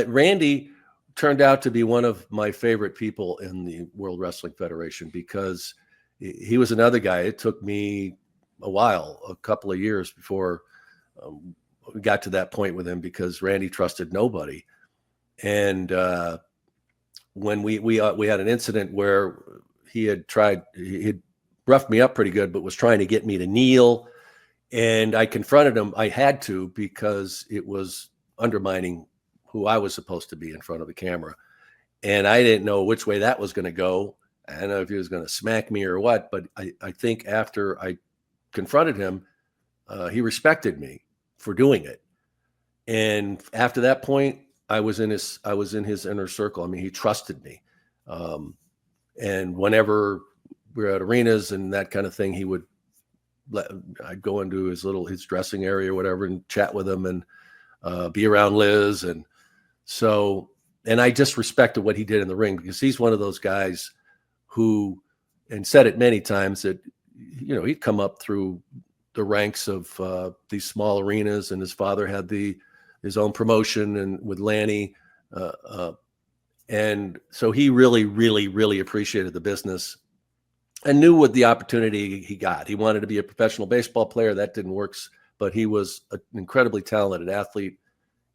Randy turned out to be one of my favorite people in the World Wrestling Federation because he was another guy. It took me a while, a couple of years before we got to that point with him because Randy trusted nobody. And when we had an incident where he'd roughed me up pretty good, but was trying to get me to kneel. And I confronted him. I had to because it was undermining who I was supposed to be in front of the camera. And I didn't know which way that was going to go. I don't know if he was going to smack me or what, but I think after I confronted him, he respected me for doing it. And after that point, I was in his inner circle. I mean, he trusted me. And whenever we were at arenas and that kind of thing, I'd go into his dressing area or whatever and chat with him and be around Liz. And I just respected what he did in the ring because he's one of those guys who, and said it many times, that, he'd come up through the ranks of these small arenas, and his father had his own promotion and with Lanny. And so he really, really, really appreciated the business and knew what the opportunity he got. He wanted to be a professional baseball player. That didn't work, but he was an incredibly talented athlete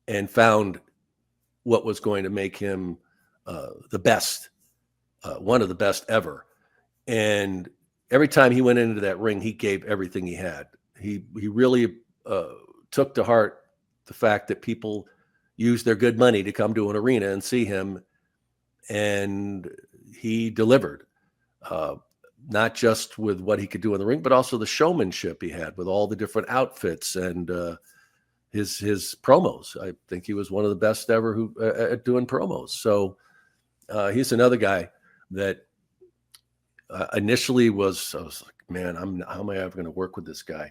and found what was going to make him the best, one of the best ever. And every time he went into that ring, he gave everything he had. He really took to heart the fact that people use their good money to come to an arena and see him. And he delivered, not just with what he could do in the ring, but also the showmanship he had with all the different outfits and his promos. I think he was one of the best ever at doing promos. So he's another guy that initially I was like, man, how am I ever going to work with this guy?